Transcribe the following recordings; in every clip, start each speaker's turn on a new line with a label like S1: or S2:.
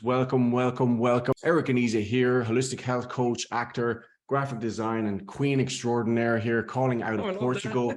S1: Welcome, welcome, welcome. Eric Aniza here, holistic health coach, actor, graphic design, and queen extraordinaire here, calling out of Portugal.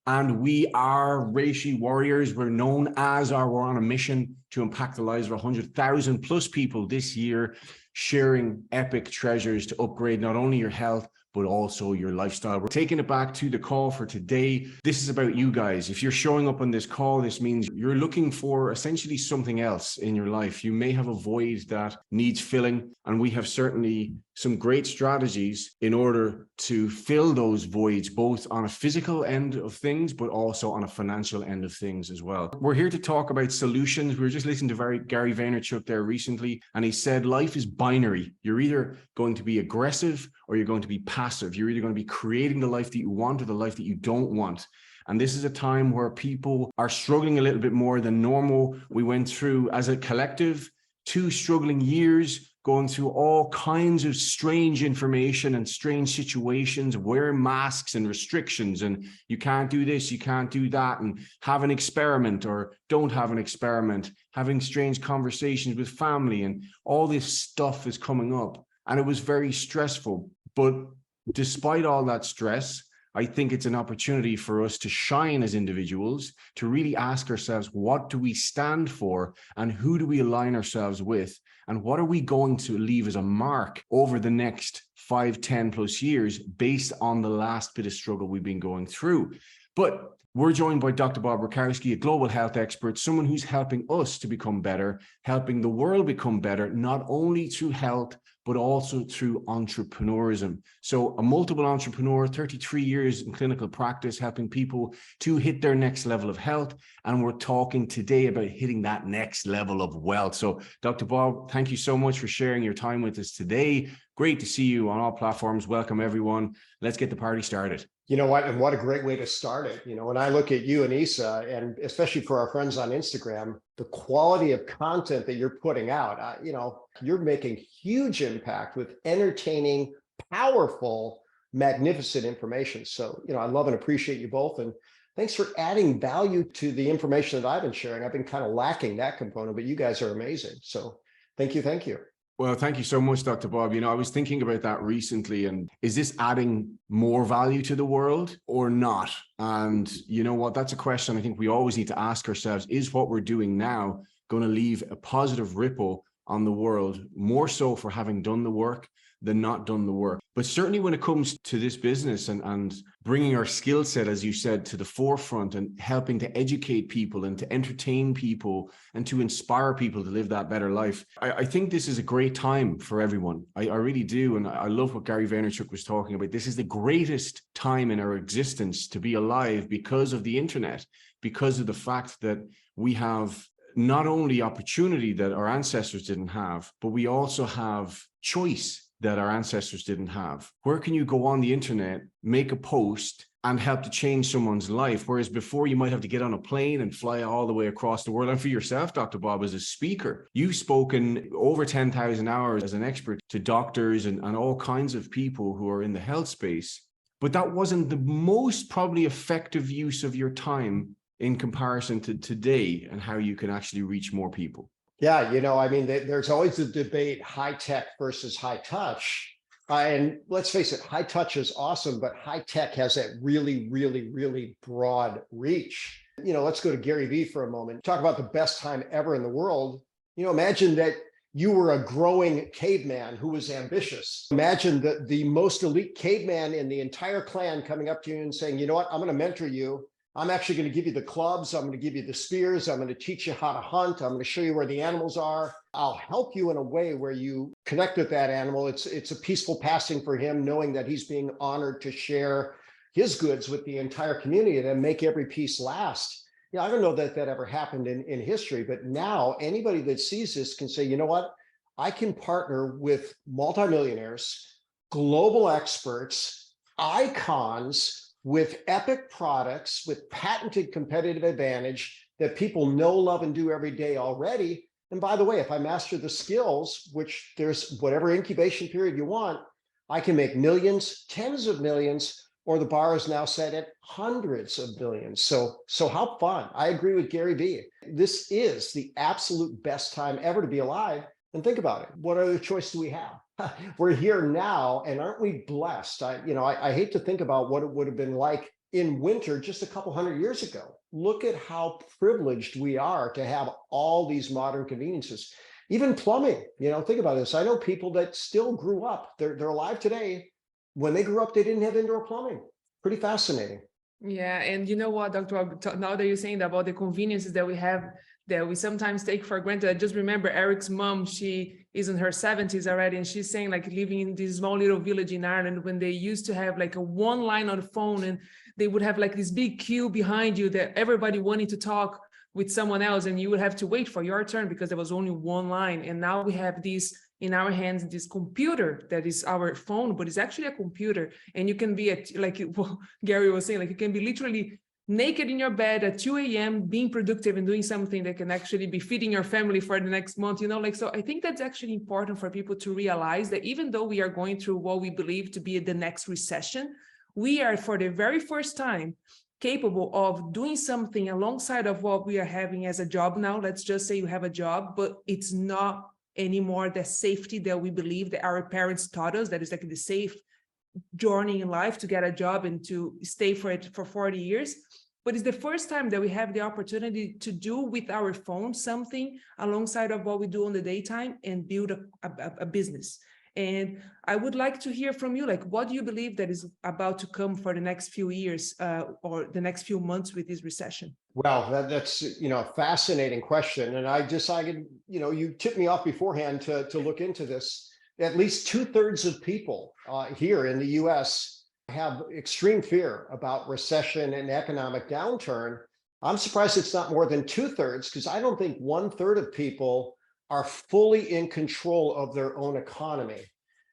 S1: And we are Reishi warriors. We're known as, we're on a mission to impact the lives of 100,000 plus people this year, sharing epic treasures to upgrade not only your health, but also your lifestyle. We're taking it back to the call for today. This is about you guys. If you're showing up on this call, this means you're looking for essentially something else in your life. You may have a void that needs filling, and we have certainly some great strategies in order to fill those voids, both on a physical end of things, but also on a financial end of things as well. We're here to talk about solutions. We were just listening to Gary Vaynerchuk there recently, and he said life is binary. You're either going to be aggressive or you're going to be passive. You're either going to be creating the life that you want or the life that you don't want. And this is a time where people are struggling a little bit more than normal. We went through, as a collective, 2 struggling years, going through all kinds of strange information and strange situations, wearing masks and restrictions, and you can't do this, you can't do that, and have an experiment or don't have an experiment, having strange conversations with family, and all this stuff is coming up. And it was very stressful. But despite all that stress, I think it's an opportunity for us to shine as individuals, to really ask ourselves, what do we stand for and who do we align ourselves with? And what are we going to leave as a mark over the next 5, 10 plus years based on the last bit of struggle we've been going through? But we're joined by Dr. Bob Rakowski, a global health expert, someone who's helping us to become better, helping the world become better, not only through health, but also through entrepreneurism. So a multiple entrepreneur, 33 years in clinical practice, helping people to hit their next level of health. And we're talking today about hitting that next level of wealth. So Dr. Bob, thank you so much for sharing your time with us today. Great to see you on all platforms. Welcome, everyone. Let's get the party started.
S2: You know what, and what a great way to start it. You know, when I look at you and Isa, and especially for our friends on Instagram, the quality of content that you're putting out, you're making huge impact with entertaining, powerful, magnificent information. So, I love and appreciate you both. And thanks for adding value to the information that I've been sharing. I've been kind of lacking that component, but you guys are amazing. So thank you. Thank you.
S1: Well, thank you so much, Dr. Bob. I was thinking about that recently, and is this adding more value to the world or not? And you know what? That's a question I think we always need to ask ourselves. Is what we're doing now going to leave a positive ripple on the world, more so for having done the work than not done the work? But certainly when it comes to this business and bringing our skill set, as you said, to the forefront and helping to educate people and to entertain people and to inspire people to live that better life, I think this is a great time for everyone. I really do. And I love what Gary Vaynerchuk was talking about. This is the greatest time in our existence to be alive because of the internet, because of the fact that we have not only opportunity that our ancestors didn't have, but we also have choice that our ancestors didn't have. Where can you go on the internet, make a post, and help to change someone's life? Whereas before, you might have to get on a plane and fly all the way across the world. And for yourself, Dr. Bob, as a speaker, you've spoken over 10,000 hours as an expert to doctors and all kinds of people who are in the health space. But that wasn't the most probably effective use of your time in comparison to today and how you can actually reach more people.
S2: Yeah, there's always a debate, high tech versus high touch. And let's face it, high touch is awesome, but high tech has that really, really, really broad reach. Let's go to Gary Vee for a moment. Talk about the best time ever in the world. Imagine that you were a growing caveman who was ambitious. Imagine the most elite caveman in the entire clan coming up to you and saying, you know what, I'm going to mentor you. I'm actually going to give you the clubs. I'm going to give you the spears. I'm going to teach you how to hunt. I'm going to show you where the animals are. I'll help you in a way where you connect with that animal. It's a peaceful passing for him, knowing that he's being honored to share his goods with the entire community and make every piece last. I don't know that ever happened in history, but now anybody that sees this can say, you know what? I can partner with multimillionaires, global experts, icons, with epic products, with patented competitive advantage that people know, love, and do every day already. And by the way, if I master the skills, which there's whatever incubation period you want, I can make millions, tens of millions, or the bar is now set at hundreds of billions. So how fun. I agree with Gary Vee. This is the absolute best time ever to be alive. And think about it. What other choice do we have? We're here now, and aren't we blessed? I hate to think about what it would have been like in winter just a couple hundred years ago. Look at how privileged we are to have all these modern conveniences. Even plumbing, think about this. I know people that still grew up, they're alive today. When they grew up, they didn't have indoor plumbing. Pretty fascinating.
S3: Yeah, and you know what, Dr. Now that you're saying about the conveniences that we have, that we sometimes take for granted, I just remember Eric's mom, she is in her 70s already, and she's saying like living in this small little village in Ireland when they used to have like a one line on the phone, and they would have like this big queue behind you that everybody wanted to talk with someone else, and you would have to wait for your turn because there was only one line. And now we have this in our hands, this computer that is our phone, but it's actually a computer. And you can be like Gary was saying, like you can be literally naked in your bed at 2 a.m. being productive and doing something that can actually be feeding your family for the next month, so I think that's actually important for people to realize that even though we are going through what we believe to be the next recession, we are for the very first time capable of doing something alongside of what we are having as a job now. Let's just say you have a job, but it's not anymore the safety that we believe that our parents taught us, that is like the safe journey in life to get a job and to stay for it for 40 years. But it's the first time that we have the opportunity to do with our phone something alongside of what we do on the daytime and build a business. And I would like to hear from you, like, what do you believe that is about to come for the next few years or the next few months with this recession?
S2: Well, that's a fascinating question. And I decided, you tipped me off beforehand to look into this. At least 2/3 of people here in the US have extreme fear about recession and economic downturn. I'm surprised it's not more than 2/3, because I don't think 1/3 of people are fully in control of their own economy.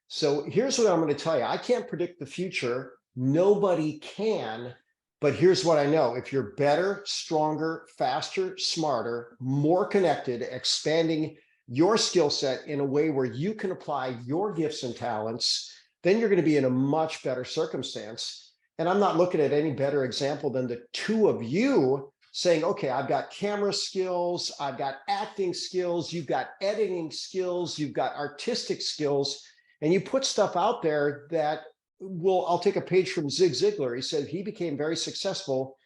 S2: So here's what I'm going to tell you. I can't predict the future. Nobody can. But here's what I know. If you're better, stronger, faster, smarter, more connected, expanding your skill set in a way where you can apply your gifts and talents, then you're going to be in a much better circumstance. And I'm not looking at any better example than the two of you saying, okay, I've got camera skills, I've got acting skills, you've got editing skills, you've got artistic skills, and you put stuff out there that I'll take a page from Zig Ziglar. He said he became very successful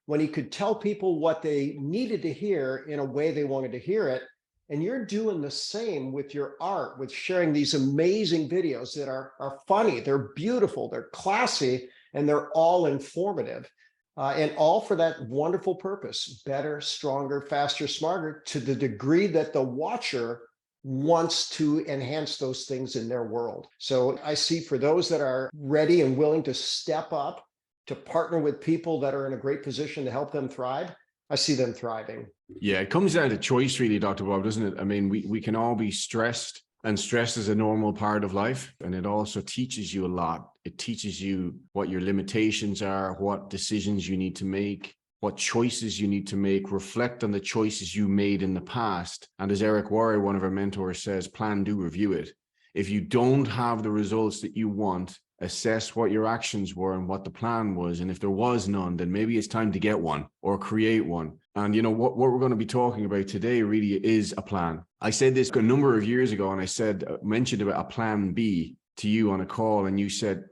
S2: when he could tell people what they needed to hear in a way they wanted to hear it. And you're doing the same with your art, with sharing these amazing videos that are funny, they're beautiful, they're classy, and they're all informative. And all for that wonderful purpose: better, stronger, faster, smarter, to the degree that the watcher wants to enhance those things in their world. So I see, for those that are ready and willing to step up, to partner with people that are in a great position to help them thrive, I see them thriving.
S1: Yeah, it comes down to choice really, Dr. Bob, doesn't it? I mean, we can all be stressed, and stress is a normal part of life. And it also teaches you a lot. It teaches you what your limitations are, what decisions you need to make, what choices you need to make. Reflect on the choices you made in the past. And as Eric Warrior, one of our mentors, says, plan, do, review it. If you don't have the results that you want, assess what your actions were and what the plan was. And if there was none, then maybe it's time to get one or create one. And what we're going to be talking about today really is a plan. I said this a number of years ago, and I mentioned about a plan B to you on a call, and you said,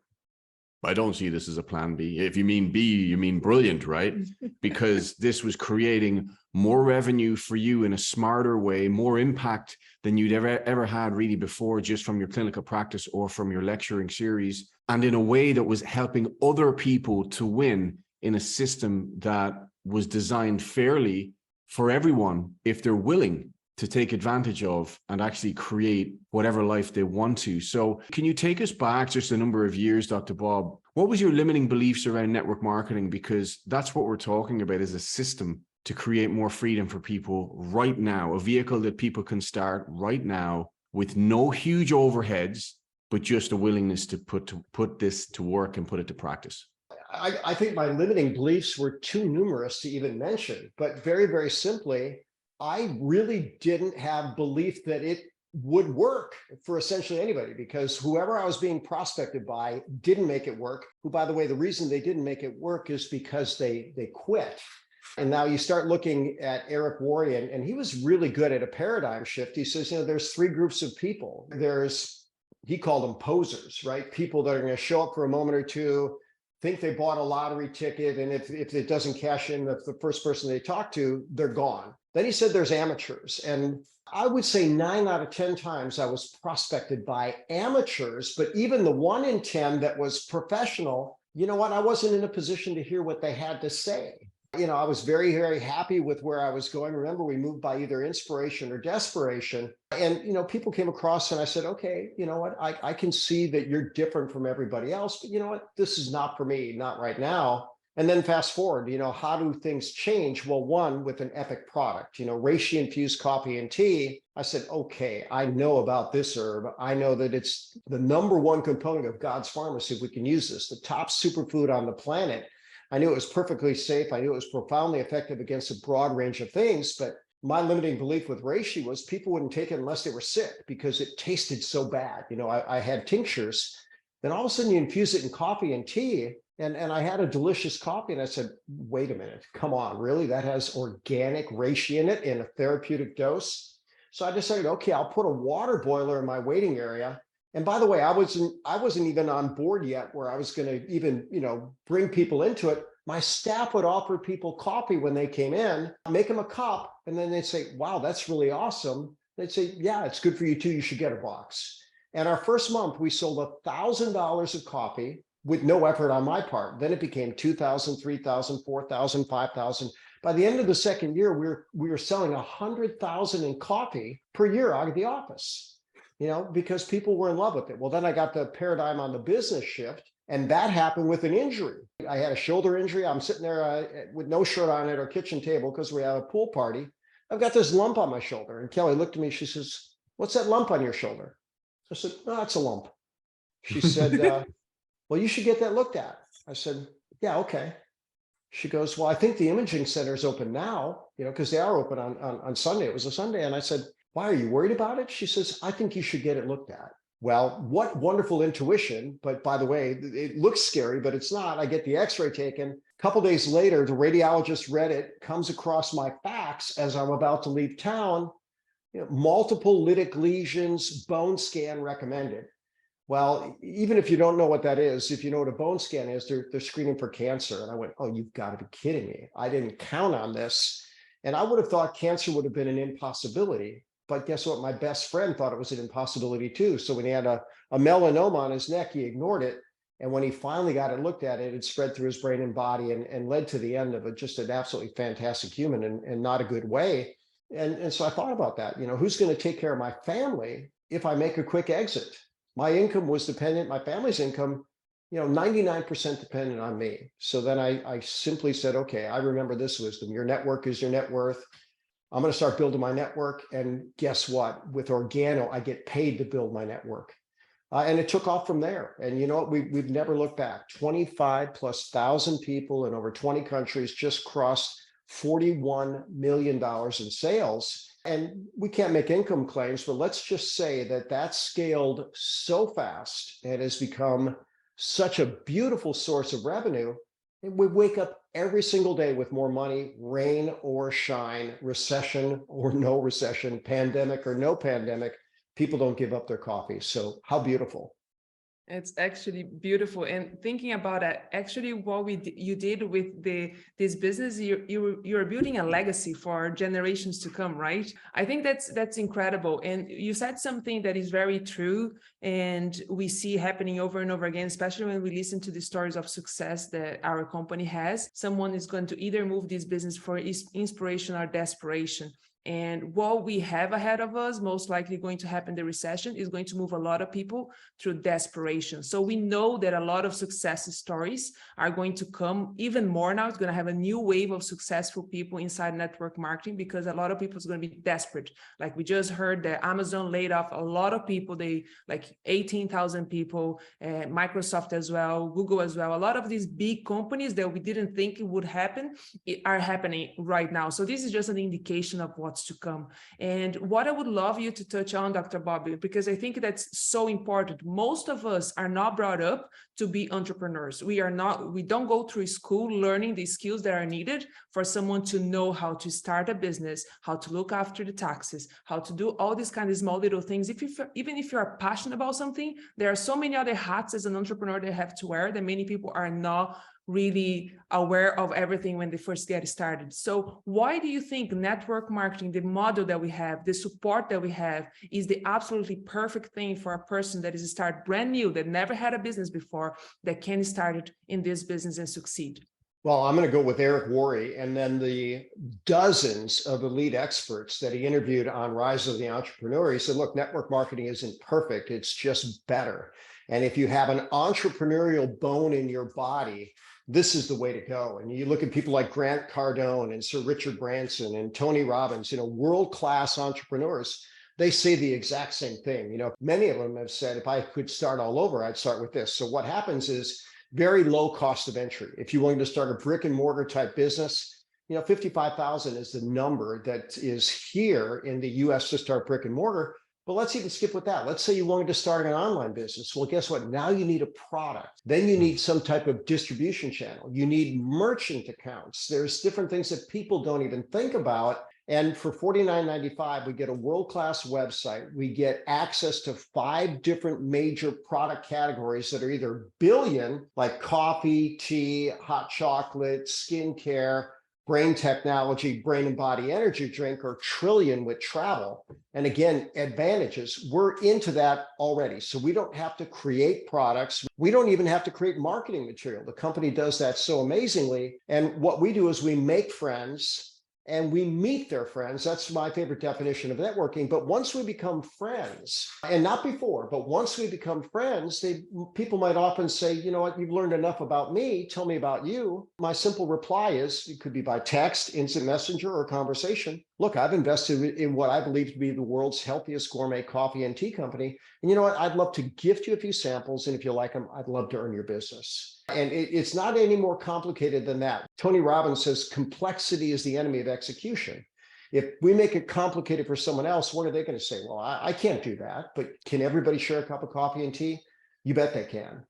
S1: I don't see this as a plan B. If you mean B, you mean brilliant, right? Because this was creating more revenue for you in a smarter way, more impact than you'd ever had really before, just from your clinical practice or from your lecturing series, and in a way that was helping other people to win in a system that was designed fairly for everyone if they're willing to take advantage of and actually create whatever life they want to. So can you take us back just a number of years, Dr. Bob? What was your limiting beliefs around network marketing? Because that's what we're talking about, is a system to create more freedom for people right now, a vehicle that people can start right now with no huge overheads, but just a willingness to put this to work and put it to practice.
S2: I think my limiting beliefs were too numerous to even mention, but very, very simply, I really didn't have belief that it would work for essentially anybody, because whoever I was being prospected by didn't make it work. Who, by the way, the reason they didn't make it work is because they quit. And now you start looking at Eric Worre, and he was really good at a paradigm shift. He says, there's three groups of people. He called them posers, right? People that are going to show up for a moment or two, think they bought a lottery ticket, and if it doesn't cash in, the first person they talk to, they're gone. Then he said there's amateurs. And I would say 9 out of 10 times I was prospected by amateurs, but even the 1 in 10 that was professional, you know what? I wasn't in a position to hear what they had to say. I was very, very happy with where I was going. Remember, we moved by either inspiration or desperation. And, people came across and I said, okay, you know what? I can see that you're different from everybody else, but you know what? This is not for me, not right now. And then fast forward, how do things change? Well, one, with an epic product, Reishi infused coffee and tea. I said, okay, I know about this herb. I know that it's the #1 component of God's pharmacy. If we can use this, the top superfood on the planet. I knew it was perfectly safe. I knew it was profoundly effective against a broad range of things, but my limiting belief with reishi was people wouldn't take it unless they were sick because it tasted so bad. I had tinctures. Then all of a sudden you infuse it in coffee and tea, and I had a delicious coffee, and I said, wait a minute, come on, really? That has organic reishi in it in a therapeutic dose? So I decided, okay, I'll put a water boiler in my waiting area. And by the way, I wasn't even on board yet where I was going to even, bring people into it. My staff would offer people coffee when they came in, make them a cup, and then they'd say, wow, that's really awesome. They'd say, yeah, it's good for you too. You should get a box. And our first month, we sold $1,000 of coffee with no effort on my part. Then it became 2,000, 3,000, 4,000, 5,000. By the end of the second year, we were selling 100,000 in coffee per year out of the office, because people were in love with it. Well, then I got the paradigm on the business shift, and that happened with an injury. I had a shoulder injury. I'm sitting there with no shirt on at our kitchen table because we had a pool party. I've got this lump on my shoulder. And Kelly looked at me. She says, what's that lump on your shoulder? I said, no, it's a lump. She said, well, you should get that looked at. I said, yeah, okay. She goes, well, I think the imaging center is open now, because they are open on Sunday. It was a Sunday. And I said, why, are you worried about it? She says, I think you should get it looked at. Well, what wonderful intuition. But by the way, it looks scary, but it's not. I get the x-ray taken. A couple days later, the radiologist read it, comes across my fax as I'm about to leave town. Multiple lytic lesions, bone scan recommended. Well, even if you don't know what that is, if you know what a bone scan is, they're screening for cancer. And I went, oh, you've got to be kidding me. I didn't count on this. And I would have thought cancer would have been an impossibility. But guess what? My best friend thought it was an impossibility too. So when he had a melanoma on his neck, he ignored it. And when he finally got it looked at, it had spread through his brain and body and led to the end of just an absolutely fantastic human and not a good way. And so I thought about that, who's going to take care of my family if I make a quick exit? My income was dependent, my family's income, 99% dependent on me. So then I simply said, okay, I remember this wisdom. Your network is your net worth. I'm going to start building my network. And guess what? With Organo, I get paid to build my network. And it took off from there. And you know what? We've never looked back. 25,000+ people in over 20 countries just crossed $41 million in sales. And we can't make income claims, but let's just say that scaled so fast and has become such a beautiful source of revenue. And we wake up every single day with more money, rain or shine, recession or no recession, pandemic or no pandemic. People don't give up their coffee. So how beautiful.
S3: It's actually beautiful. And thinking about it, actually what you did with this business, you're building a legacy for generations to come, right? I think that's incredible. And you said something that is very true, and we see happening over and over again, especially when we listen to the stories of success that our company has. Someone is going to either move this business for inspiration or desperation. And what we have ahead of us, most likely going to happen, the recession is going to move a lot of people through desperation. So we know that a lot of success stories are going to come even more now. It's going to have a new wave of successful people inside network marketing because a lot of people is going to be desperate. Like we just heard that Amazon laid off a lot of people, like 18,000 people, Microsoft as well, Google as well. A lot of these big companies that we didn't think it would happen are happening right now. So this is just an indication of what what's to come. And what I would love you to touch on, Dr. Bobby, because I think that's so important. Most of us are not brought up to be entrepreneurs. We don't go through school learning the skills that are needed for someone to know how to start a business, how to look after the taxes, how to do all these kind of small little things. Even if you're passionate about something, there are so many other hats as an entrepreneur they have to wear that many people are not really aware of everything when they first get started. So why do you think network marketing, the model that we have, the support that we have, is the absolutely perfect thing for a person that is start brand new, that never had a business before, that can start it in this business and succeed?
S2: Well, I'm going to go with Eric Worre and then the dozens of elite experts that he interviewed on Rise of the Entrepreneur. He said, look, network marketing isn't perfect. It's just better. And if you have an entrepreneurial bone in your body, this is the way to go. And you look at people like Grant Cardone and Sir Richard Branson and Tony Robbins, world-class entrepreneurs. They say the exact same thing. Many of them have said, if I could start all over, I'd start with this. So what happens is very low cost of entry. If you're willing to start a brick and mortar type business, 55,000 is the number that is here in the US to start brick and mortar. But let's even skip with that. Let's say you wanted to start an online business. Well, guess what? Now you need a product. Then you need some type of distribution channel. You need merchant accounts. There's different things that people don't even think about. And for $49.95, we get a world-class website. We get access to 5 different major product categories that are either billion, like coffee, tea, hot chocolate, skincare, brain technology, brain and body energy drink, or trillion with travel. And again, advantages, we're into that already. So we don't have to create products. We don't even have to create marketing material. The company does that so amazingly. And what we do is we make friends and we meet their friends. That's my favorite definition of networking. But once we become friends, and not before, but once we become friends, people might often say, you know what, you've learned enough about me, tell me about you. My simple reply is, it could be by text, instant messenger, or conversation. Look, I've invested in what I believe to be the world's healthiest gourmet coffee and tea company. And you know what, I'd love to gift you a few samples. And if you like them, I'd love to earn your business. And it's not any more complicated than that. Tony Robbins says complexity is the enemy of execution. If we make it complicated for someone else, what are they going to say? Well, I can't do that, but can everybody share a cup of coffee and tea? You bet they can.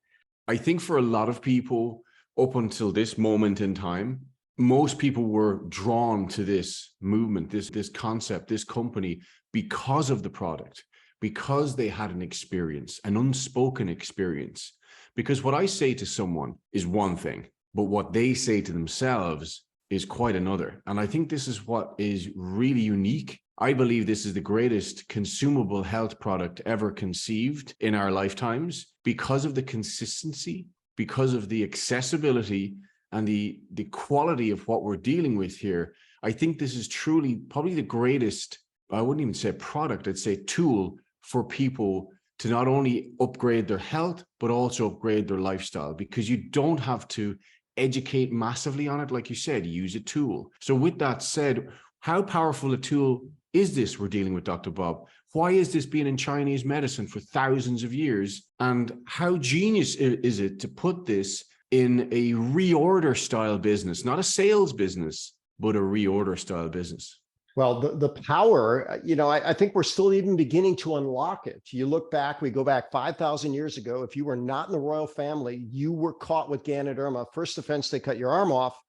S1: I think for a lot of people up until this moment in time, most people were drawn to this movement, this concept, this company, because of the product, because they had an experience, an unspoken experience. Because what I say to someone is one thing, but what they say to themselves is quite another. And I think this is what is really unique. I believe this is the greatest consumable health product ever conceived in our lifetimes because of the consistency, because of the accessibility and the quality of what we're dealing with here. I think this is truly probably the greatest, I wouldn't even say product, I'd say tool for people to not only upgrade their health, but also upgrade their lifestyle, because you don't have to educate massively on it. Like you said, use a tool. So with that said, how powerful a tool is this we're dealing with, Dr. Bob? Why is this being in Chinese medicine for thousands of years? And how genius is it to put this in a reorder style business, not a sales business, but a reorder style business?
S2: Well, the power, I think we're still even beginning to unlock it. You look back, we go back 5,000 years ago. If you were not in the royal family, you were caught with Ganoderma. First offense, they cut your arm off.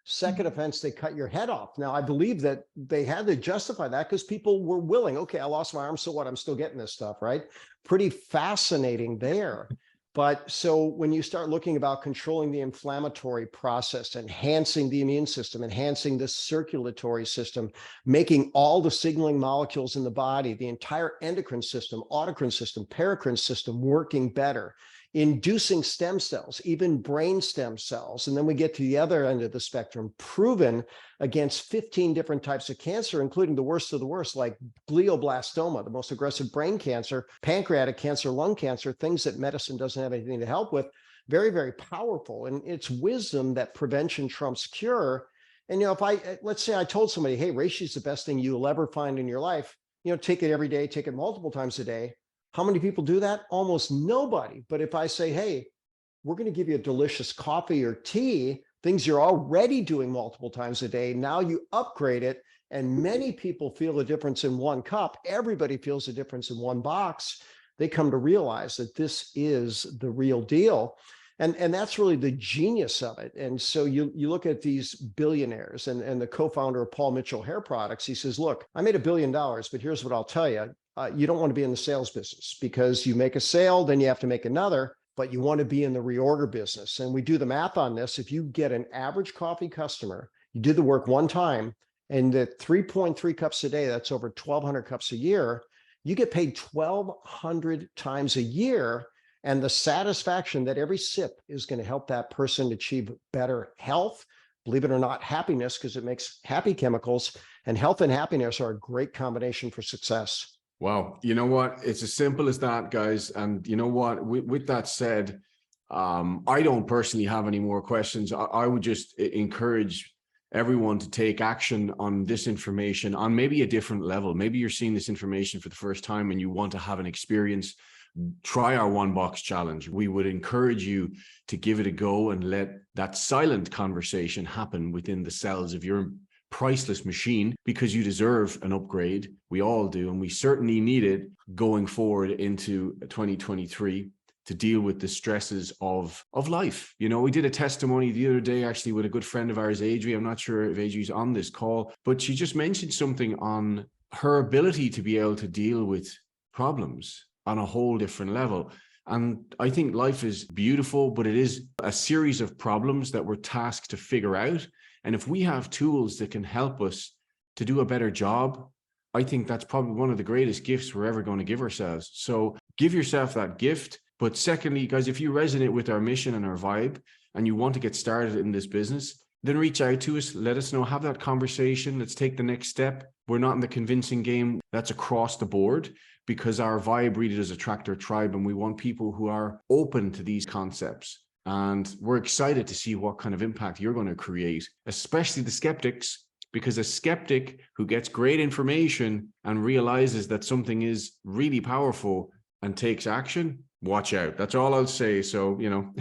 S2: Second offense, they cut your head off. Now, I believe that they had to justify that because people were willing. Okay, I lost my arm, so what? I'm still getting this stuff, right? Pretty fascinating there. But so when you start looking about controlling the inflammatory process, enhancing the immune system, enhancing the circulatory system, making all the signaling molecules in the body, the entire endocrine system, autocrine system, paracrine system working better, inducing stem cells, even brain stem cells. And then we get to the other end of the spectrum, proven against 15 different types of cancer, including the worst of the worst, like glioblastoma, the most aggressive brain cancer, pancreatic cancer, lung cancer, things that medicine doesn't have anything to help with. Very, very powerful. And it's wisdom that prevention trumps cure. And, let's say I told somebody, hey, reishi is the best thing you'll ever find in your life. Take it every day, take it multiple times a day. How many people do that? Almost nobody. But if I say, hey, we're going to give you a delicious coffee or tea, things you're already doing multiple times a day, now you upgrade it And many people feel a difference in one cup. Everybody feels a difference in one box. They come to realize that this is the real deal. And that's really the genius of it. And so you look at these billionaires and the co-founder of Paul Mitchell Hair Products, he says, look, I made $1 billion, but here's what I'll tell you. You don't want to be in the sales business because you make a sale, then you have to make another, but you want to be in the reorder business. And we do the math on this. If you get an average coffee customer, you did the work one time, and at 3.3 cups a day, that's over 1,200 cups a year, you get paid 1,200 times a year. And the satisfaction that every sip is going to help that person achieve better health, believe it or not, happiness, because it makes happy chemicals, and health and happiness are a great combination for success.
S1: Wow. You know what? It's as simple as that, guys. And you know what? With that said, I don't personally have any more questions. I would just encourage everyone to take action on this information on maybe a different level. Maybe you're seeing this information for the first time and you want to have an experience. Try our 1-box challenge. We would encourage you to give it a go and let that silent conversation happen within the cells of your priceless machine, because you deserve an upgrade. We all do, and we certainly need it going forward into 2023 to deal with the stresses of life. You know, we did a testimony the other day actually with a good friend of ours, Adri. I'm not sure if Adri's on this call, but she just mentioned something on her ability to be able to deal with problems on a whole different level. And I think life is beautiful, but it is a series of problems that we're tasked to figure out. And if we have tools that can help us to do a better job, I think that's probably one of the greatest gifts we're ever going to give ourselves. So give yourself that gift. But secondly, guys, if you resonate with our mission and our vibe and you want to get started in this business, then reach out to us. Let us know, have that conversation. Let's take the next step. We're not in the convincing game. That's across the board, because our vibe really does attract our tribe, and we want people who are open to these concepts. And we're excited to see what kind of impact you're going to create, especially the skeptics, because a skeptic who gets great information and realizes that something is really powerful and takes action, watch out. That's all I'll say. So, you know,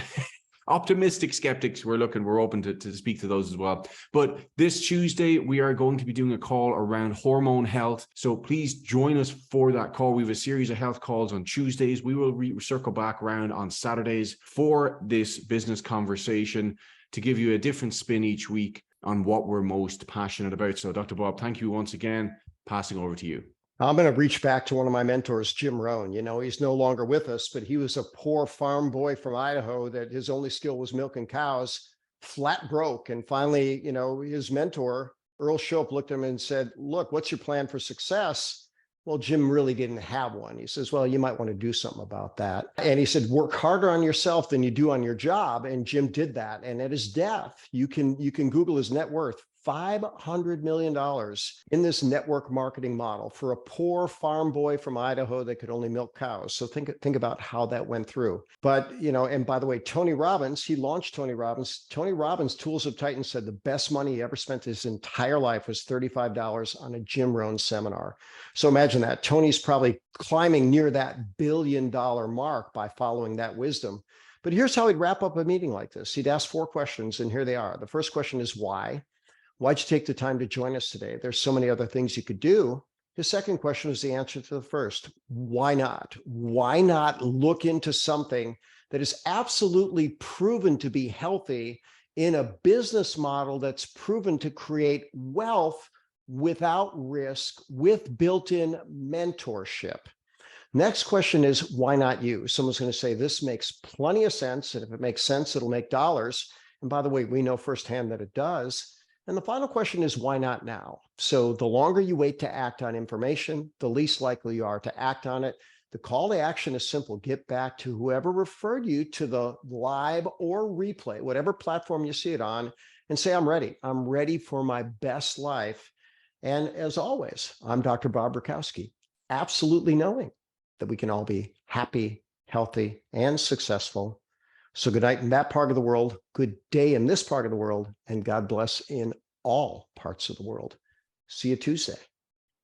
S1: optimistic skeptics, we're open to speak to those as well. But this Tuesday, we are going to be doing a call around hormone health. So please join us for that call. We have a series of health calls on Tuesdays. We will circle back around on Saturdays for this business conversation to give you a different spin each week on what we're most passionate about. So Dr. Bob, thank you once again. Passing over to you.
S2: I'm going to reach back to one of my mentors, Jim Rohn. You know, he's no longer with us, but he was a poor farm boy from Idaho that his only skill was milking cows, flat broke. And finally, you know, his mentor, Earl Shope, looked at him and said, look, what's your plan for success? Well, Jim really didn't have one. He says, well, you might want to do something about that. And he said, work harder on yourself than you do on your job. And Jim did that. And at his death, you can Google his net worth. $500 million in this network marketing model for a poor farm boy from Idaho that could only milk cows. So think about how that went through. But, you know, and by the way, Tony Robbins, he launched Tony Robbins. Tony Robbins, Tools of Titan, said the best money he ever spent his entire life was $35 on a Jim Rohn seminar. So imagine that. Tony's probably climbing near that $1 billion mark by following that wisdom. But here's how he'd wrap up a meeting like this. He'd ask 4 questions, and here they are. The first question is why? Why'd you take the time to join us today? There's so many other things you could do. His second question is the answer to the first. Why not? Why not look into something that is absolutely proven to be healthy in a business model that's proven to create wealth without risk, with built-in mentorship? Next question is, why not you? Someone's going to say, this makes plenty of sense. And if it makes sense, it'll make dollars. And by the way, we know firsthand that it does. And the final question is, why not now? So the longer you wait to act on information, the least likely you are to act on it. The call to action is simple. Get back to whoever referred you to the live or replay, whatever platform you see it on, and say, I'm ready. I'm ready for my best life. And as always, I'm Dr. Bob Rakowski, absolutely knowing that we can all be happy, healthy, and successful. So good night in that part of the world, good day in this part of the world, and God bless in all parts of the world. See you Tuesday.